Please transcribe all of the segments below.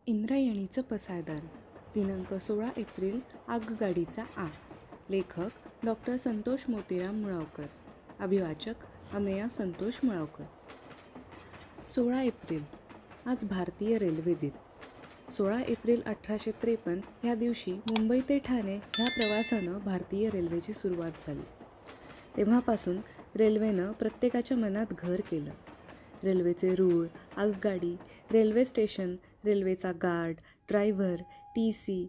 इंद्रायणीचं पसायदान. दिनांक 16 एप्रिल. आगगाडीचा आ. लेखक doctor Santosh Motiram Mulavkar. अभिवाचक Ameya Santosh Mulavkar. 16 April. आज भारतीय रेल्वे दिन. 16 एप्रिल 1853 ह्या दिवशी मुंबई ते ठाणे ह्या प्रवासानं भारतीय रेल्वेची सुरुवात झाली. तेव्हापासून रेल्वेनं प्रत्येकाच्या मनात घर केलं. रेल्वेचे रूळ, आगगाडी, रेल्वे स्टेशन, रेल्वेचा गार्ड, ड्रायव्हर, टी.सी.,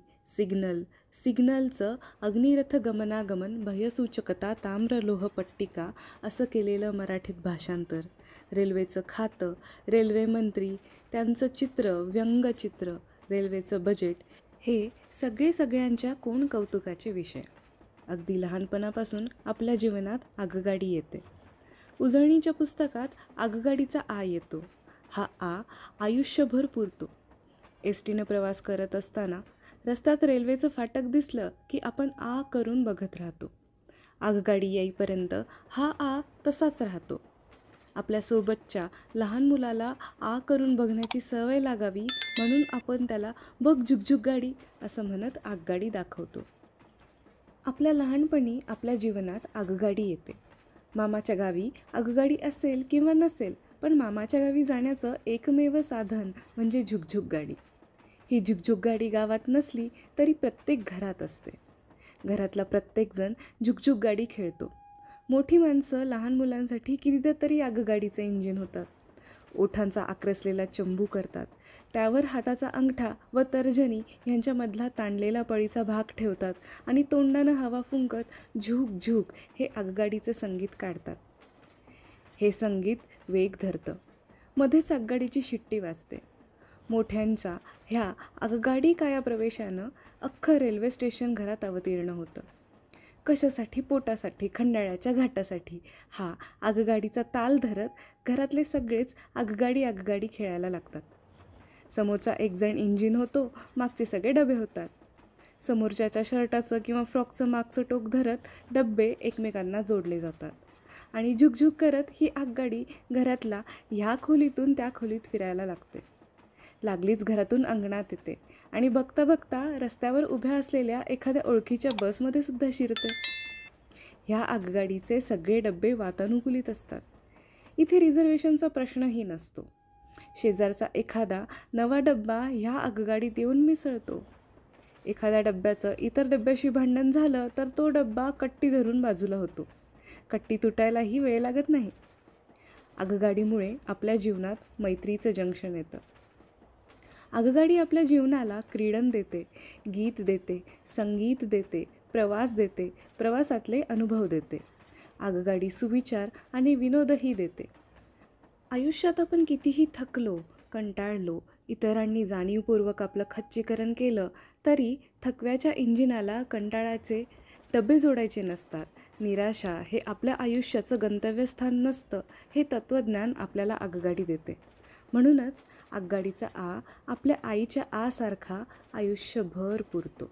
सिग्नलचं अग्निरथ गमनागमन, भयसूचकता, ताम्रलोहपट्टिका असं केलेलं मराठीत भाषांतर, रेल्वेचं खातं, रेल्वे मंत्री, त्यांचं चित्र, व्यंगचित्र, रेल्वेचं बजेट हे सगळ्यांच्या कोण कौतुकाचे विषय. अगदी लहानपणापासून आपल्या जीवनात आगगाडी येते. उजळणीच्या पुस्तकात आगगाडीचा आ येतो. हा आ आयुष्यभर पुरतो. एसटीनं प्रवास करत असताना रस्त्यात रेल्वेचं फाटक दिसलं की आपण आ करून बघत राहतो. आगगाडी येईपर्यंत हा आ तसाच राहतो. आपल्यासोबतच्या लहान मुलाला आ करून बघण्याची सवय लागावी म्हणून आपण त्याला बघ झुकझुक गाडी असं म्हणत आगगाडी दाखवतो. आपल्या लहानपणी आपल्या जीवनात आगगाडी येते. मामाच्या गावी आगगाडी असेल किंवा नसेल, पण मामाच्या गावी जाण्याचं एकमेव साधन म्हणजे झुकझुक गाडी. ही झुकझुक गाडी गावात नसली तरी प्रत्येक घरात असते. घरातला प्रत्येकजण झुकझुक गाडी खेळतो. मोठी माणसं लहान मुलांसाठी कितीतरी आगगाडीचे इंजिन होतात. ओठांचा आक्रसलेला चंबू करतात. त्यावर हाताचा अंगठा व तर्जनी यांच्यामधला ताणलेला पळीचा भाग ठेवतात आणि तोंडानं हवा फुंकत झुक झुक हे आगगाडीचं संगीत काढतात. हे संगीत वेग धरतं. मध्येच आगगाडीची शिट्टी वाजते. मोठ्यांच्या ह्या आगगाडी कायाप्रवेशानं अख्खं रेल्वे स्टेशन घरात अवतीर्ण होतं. कशासाठी? पोटासाठी, खंडाळ्याच्या घाटासाठी. हा आगगाडीचा ताल धरत घरातले सगळेच आगगाडी खेळायला लागतात. समोरचा एकजण इंजिन होतो, मागचे सगळे डबे होतात. समोरच्याच्या शर्टाचं किंवा फ्रॉकचं मागचं टोक धरत डब्बे एकमेकांना जोडले जातात आणि झुकझुक करत ही आगगाडी घरातला ह्या खोलीतून त्या खोलीत फिरायला लागते. लागलीच घरातून अंगणात येते आणि बघता बघता रस्त्यावर उभ्या असलेल्या एखाद्या ओळखीच्या बसमध्ये सुद्धा शिरते. ह्या आगगाडीचे सगळे डब्बे वातानुकूलित असतात. इथे रिझर्वेशनचा प्रश्नही नसतो. शेजारचा एखादा नवा डब्बा ह्या आगगाडीत येऊन मिसळतो. एखाद्या डब्याचं इतर डब्याशी भांडण झालं तर तो डब्बा कट्टी धरून बाजूला होतो. कट्टी तुटायलाही वेळ लागत नाही. आगगाडीमुळे आपल्या जीवनात मैत्रीचं जंक्शन येतं. आगगाडी आपल्या जीवनाला क्रीडन देते, गीत देते, संगीत देते, प्रवास देते, प्रवासातले अनुभव देते. आगगाडी सुविचार आणि विनोदही देते. आयुष्यात आपण कितीही थकलो, कंटाळलो, इतरांनी जाणीवपूर्वक आपलं खच्चीकरण केलं तरी थकव्याच्या इंजिनाला कंटाळाचे डबे जोडायचे नसतात. निराशा हे आपल्या आयुष्याचं गंतव्यस्थान नसतं हे तत्त्वज्ञान आपल्याला आगगाडी देते. म्हणूनच आगगाडीचा आ आपल्या आईच्या आ सारखा आयुष्यभर पुरतो.